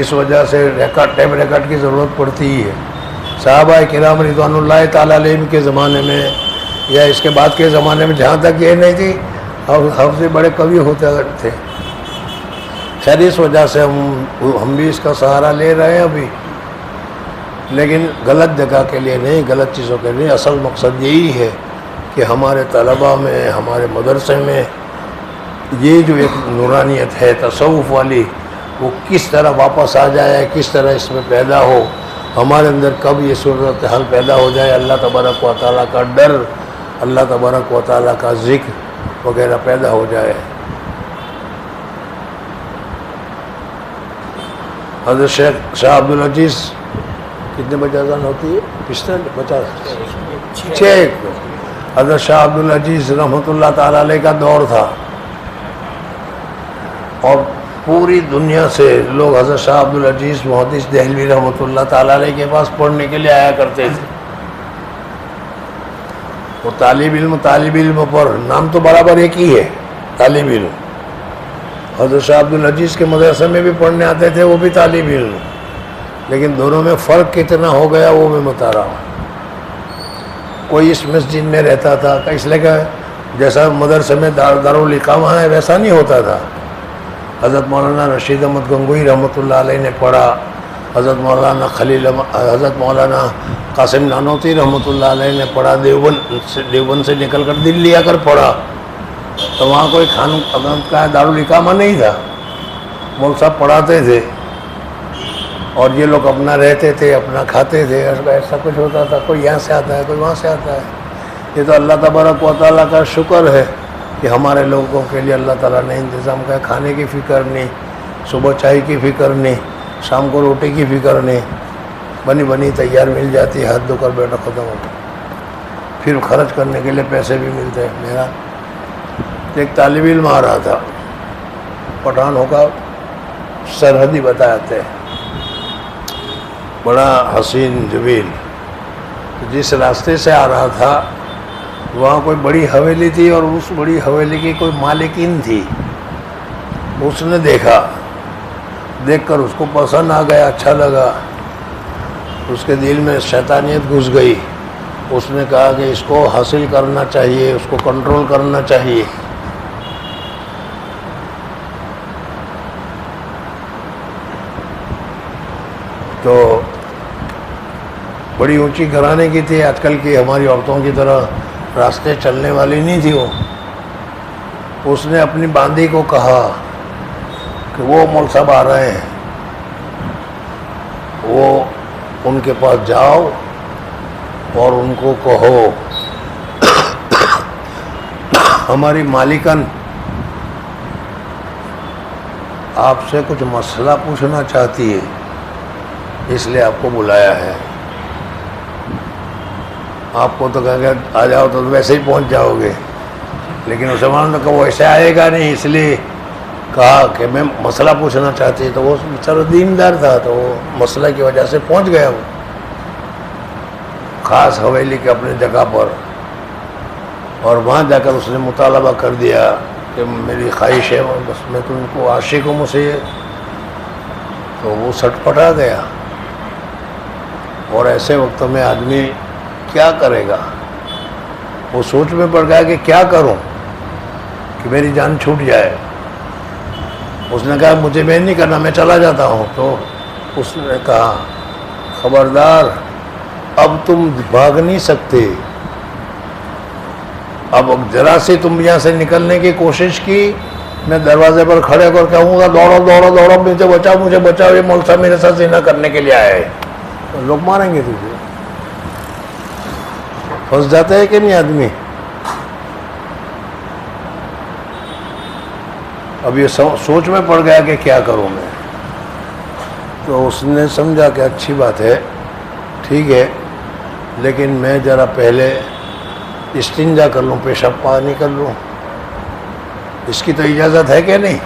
اس وجہ سے ٹیپ ریکارڈ کی ضرورت پڑتی ہی ہے۔ صحابہ کرام رضوان اللہ تعالیٰ علیہم کے زمانے میں یا اس کے بعد کے زمانے میں جہاں تک یہ نہیں تھی، حافظے بڑے قوی ہوتے تھے۔ خیر اس وجہ سے ہم بھی اس کا سہارا لے رہے ہیں ابھی، لیکن غلط جگہ کے لیے نہیں، غلط چیزوں کے لیے۔ اصل مقصد یہی ہے کہ ہمارے طلباء میں، ہمارے مدرسے میں یہ جو ایک نورانیت ہے تصوف والی، وہ کس طرح واپس آ جائے، کس طرح اس میں پیدا ہو، ہمارے اندر کب یہ صورتحال پیدا ہو جائے، اللہ تبارک و تعالیٰ کا ڈر، اللہ تبارک و تعالیٰ کا ذکر وغیرہ پیدا ہو جائے۔ حضرت شیخ شاہ عبدالعزیز کتنے بجے اذان ہوتی ہے؟ پچھلے 50 6 حضرت شاہ عبدالعزیز رحمۃ اللہ تعالیٰ علیہ کا دور تھا اور پوری دنیا سے لوگ حضرت شاہ عبدالعزیز محدث دہلوی رحمۃ اللہ تعالیٰ علیہ کے پاس پڑھنے کے لیے آیا کرتے تھے. وہ طالب علم پر نام تو برابر ایک ہی ہے طالب علم. حضرت شاہ عبدالعزیز کے مدرسے میں بھی پڑھنے آتے تھے، وہ بھی طالب علم، لیکن دونوں میں فرق کتنا ہو گیا وہ میں بتا رہا ہوں. کوئی اس مسجد میں رہتا تھا، اس لیے کہ جیسا مدرسے میں دارالاقامہ ہے ویسا نہیں ہوتا تھا. حضرت مولانا رشید احمد گنگوئی رحمۃ اللہ علیہ نے پڑھا، حضرت مولانا قاسم نانوتی رحمۃ اللہ علیہ نے پڑھا، دیوبند سے نکل کر دلی آ کر پڑھا. تو وہاں کوئی خان کا دارالاقامہ نہیں تھا، مول صاحب پڑھاتے تھے اور یہ لوگ اپنا رہتے تھے، اپنا کھاتے تھے. ایسا کچھ ہوتا تھا، کوئی یہاں سے آتا ہے، کوئی وہاں سے آتا ہے. یہ تو اللہ تبارک و تعالیٰ کا شکر ہے کہ ہمارے لوگوں کے لیے اللہ تعالیٰ نے انتظام کیا. کھانے کی فکر نہیں، صبح چائے کی فکر نہیں، شام کو روٹی کی فکر نہیں، بنی تیار مل جاتی، ہاتھ دھو کر بیٹھا ختم ہوتا. پھر خرچ کرنے کے لیے پیسے بھی ملتے ہیں. میرا ایک طالب علم آ رہا تھا، پٹھانوں کا سرحدی بتاتے ہیں، بڑا حسین جمیل. جس راستے سے آ رہا تھا وہاں کوئی بڑی حویلی تھی اور اس بڑی حویلی کی کوئی مالکین تھی. اس نے دیکھ کر اس کو پسند آ گیا، اچھا لگا. اس کے دل میں شیطانیت گھس گئی. اس نے کہا کہ اس کو حاصل کرنا چاہیے، اس کو کنٹرول کرنا چاہیے. تو بڑی اونچی گھرانے کی تھی، آج کل کی ہماری عورتوں کی طرح راستے چلنے والی نہیں تھی وہ. اس نے اپنی باندی کو کہا کہ وہ مول صاحب آ رہے ہیں، وہ ان کے پاس جاؤ اور ان کو کہو ہماری مالکن آپ سے کچھ مسئلہ پوچھنا چاہتی ہے، اس لیے آپ کو بلایا ہے. آپ کو تو کہا کہ آ جاؤ تو ویسے ہی پہنچ جاؤ گے، لیکن اس زمانے میں وہ ایسے آئے گا نہیں، اس لیے کہا کہ میں مسئلہ پوچھنا چاہتی. تو وہ بیچارہ دیندار تھا تو وہ مسئلہ کی وجہ سے پہنچ گیا وہ خاص حویلی کے اپنے جگہ پر. اور وہاں جا کر اس نے مطالبہ کر دیا کہ میری خواہش ہے بس میں تم کو عاشق ہوں مجھ سے. تو وہ سٹ پٹا گیا. اور ایسے وقت میں آدمی کیا کرے گا؟ وہ سوچ میں پڑ گیا کہ کیا کروں کہ میری جان چھوٹ جائے. اس نے کہا مجھے میں نہیں کرنا، میں چلا جاتا ہوں. تو اس نے کہا خبردار، اب تم بھاگ نہیں سکتے. اب ذرا سے تم یہاں سے نکلنے کی کوشش کی، میں دروازے پر کھڑے کر کہوں گا دوڑو مجھے بچاؤ، یہ مول صاحب میرے ساتھ زنا کرنے کے لیے آئے. لوگ ماریں گے تجھے. پھنس جاتا ہے کہ نہیں آدمی. اب یہ سوچ میں پڑ گیا کہ کیا کروں میں. تو اس نے سمجھا کہ اچھی بات ہے، ٹھیک ہے، لیکن میں ذرا پہلے استنجا کر لوں، پیشاب پانی کر لوں، اس کی تو اجازت ہے کہ نہیں.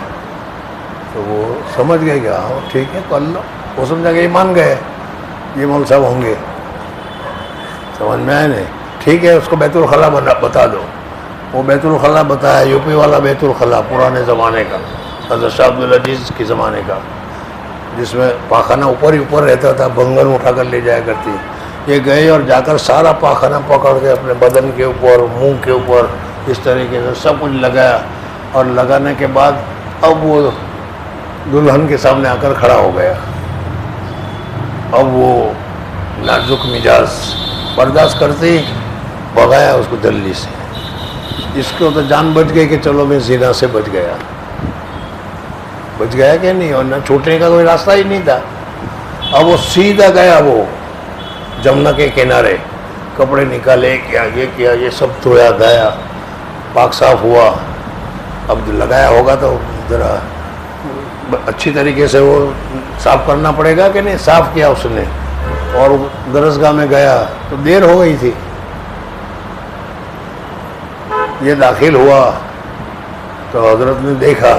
تو وہ سمجھ گئے کہ ہاں ٹھیک ہے کر لو. وہ سمجھا کہ یہ مان گئے یہ مول صاحب ہوں گے. سمجھ میں آئے نہیں. ٹھیک ہے، اس کو بیت الخلا بتا دو. وہ بیت الخلا بتایا، یو پی والا بیت الخلا پرانے زمانے کا، حضرت شاہ عبدالعزیز کے زمانے کا، جس میں پاخانہ اوپر ہی اوپر رہتا تھا، بنگن اٹھا کر لے جایا کرتی. یہ گئے اور جا کر سارا پاخانہ پکڑ کے اپنے بدن کے اوپر، منہ کے اوپر اس طریقے سے سب کچھ لگایا. اور لگانے کے بعد اب وہ دلہن کے سامنے آ کر کھڑا ہو گیا. اب وہ نازک مزاج برداشت کرتے بھگایا اس کو دلی سے. اس کو تو جان بچ گئی کہ چلو میں زنا سے بچ گیا کہ نہیں، اور نہ چھوٹنے کا کوئی راستہ ہی نہیں تھا. اب وہ سیدھا گیا وہ جمنا کے کنارے، کپڑے نکالے، کیا یہ سب دھویا دھایا، پاک صاف ہوا. اب لگایا ہوگا تو ذرا اچھی طریقے سے وہ صاف کرنا پڑے گا کہ نہیں. صاف کیا اس نے اور درسگاہ میں گیا تو دیر ہو گئی تھی. یہ داخل ہوا تو حضرت نے دیکھا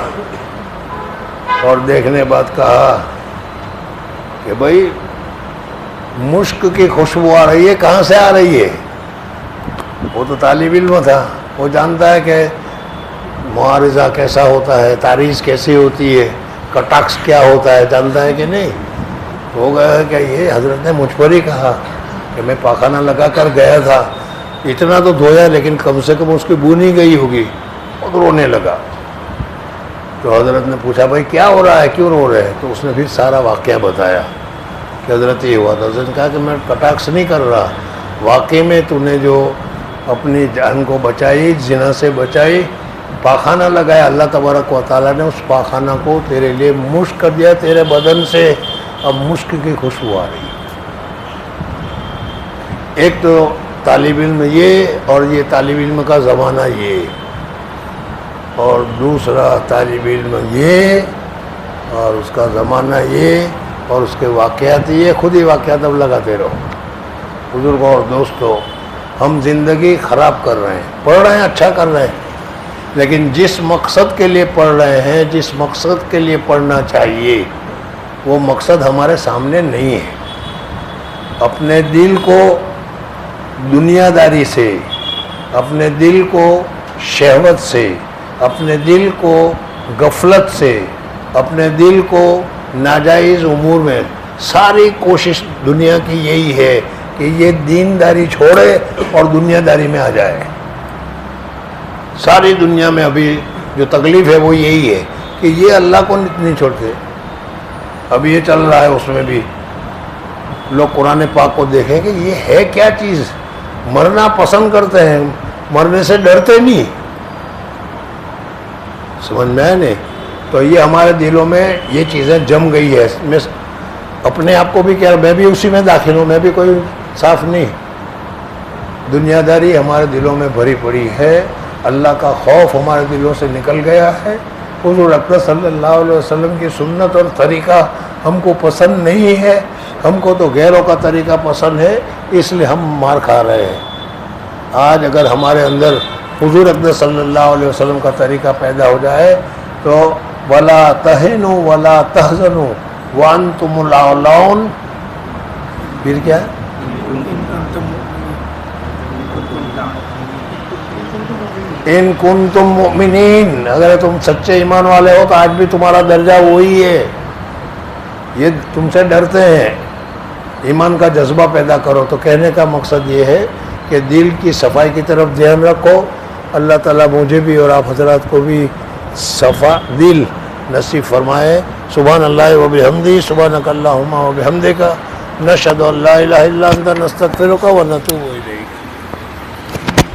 اور دیکھنے بعد کہا کہ بھائی مشک کی خوشبو آ رہی ہے, کہاں سے آ رہی ہے؟ وہ تو طالب علم تھا, وہ جانتا ہے کہ معارضہ کیسا ہوتا ہے, تاریخ کیسی ہوتی ہے, کٹاکس کیا ہوتا ہے, جانتا ہے کہ نہیں. ہو گیا کہ یہ حضرت نے مجھ پر ہی کہا کہ میں پاخانہ لگا کر گیا تھا, اتنا تو دھویا لیکن کم سے کم اس کی بو نہیں گئی ہوگی, اور رونے لگا. تو حضرت نے پوچھا بھائی کیا ہو رہا ہے, کیوں رو رہے ہیں؟ تو اس نے پھر سارا واقعہ بتایا کہ حضرت یہ ہوا تھا. حضرت نے کہا کہ میں کٹاکس نہیں کر رہا, واقعی میں تو نے جو اپنی جان کو بچائی, زنا سے بچائی, پاخانہ لگایا, اللہ تبارک و تعالیٰ نے اس پاخانہ کو تیرے لیے مشک کر دیا تیرے بدن سے, اب مشک کی خوشبو آ رہی. ایک تو طالب علم یہ, اور یہ طالب علم کا زمانہ یہ, اور دوسرا طالب علم یہ, اور اس کا زمانہ یہ, اور اس کے واقعات یہ. خود ہی واقعات اب لگاتے رہو. بزرگوں اور دوستوں, ہم زندگی خراب کر رہے ہیں, پڑھ رہے ہیں اچھا کر رہے ہیں, لیکن جس مقصد کے لیے پڑھ رہے ہیں, جس مقصد کے لیے پڑھنا چاہیے, وہ مقصد ہمارے سامنے نہیں ہے. اپنے دل کو دنیا داری سے, اپنے دل کو شہوت سے, اپنے دل کو غفلت سے, اپنے دل کو ناجائز امور میں, ساری کوشش دنیا کی یہی ہے کہ یہ دینداری چھوڑے اور دنیا داری میں آ جائے. ساری دنیا میں ابھی جو تکلیف ہے وہ یہی ہے کہ یہ اللہ کو نہیں چھوڑتے. اب یہ چل رہا ہے, اس میں بھی لوگ قرآن پاک کو دیکھیں کہ یہ ہے کیا چیز. مرنا پسند کرتے ہیں, مرنے سے ڈرتے نہیں. سمجھ میں آئے نہیں؟ تو یہ ہمارے دلوں میں یہ چیزیں جم گئی ہے. میں اپنے آپ کو بھی کیا, میں بھی اسی میں داخل ہوں, میں بھی کوئی صاف نہیں. دنیا داری ہمارے دلوں میں بھری پڑی ہے, اللہ کا خوف ہمارے دلوں سے نکل گیا ہے. حضور اکرم صلی اللہ علیہ وسلم کی سنت اور طریقہ ہم کو پسند نہیں ہے, ہم کو تو غیروں کا طریقہ پسند ہے, اس لیے ہم مار کھا رہے ہیں. آج اگر ہمارے اندر حضور اکرم صلی اللہ علیہ وسلم کا طریقہ پیدا ہو جائے تو وَلَا تَهِنُوا وَلَا تَحْزَنُوا وَأَنْتُمُ الْأَعْلَوْنَ, پھر کیا ہے؟ ان کنتم مؤمنین, اگر تم سچے ایمان والے ہو تو آج بھی تمہارا درجہ وہی ہے. یہ تم سے ڈرتے ہیں, ایمان کا جذبہ پیدا کرو. تو کہنے کا مقصد یہ ہے کہ دل کی صفائی کی طرف دھیان رکھو. اللہ تعالیٰ مجھے بھی اور آپ حضرات کو بھی صفا دل نصیب فرمائے. سبحان اللہ و بحمدہ, سبحانک اللہم و بحمدک, نشہد ان لا الہ الا انت نستغفرک و نتوب الیک.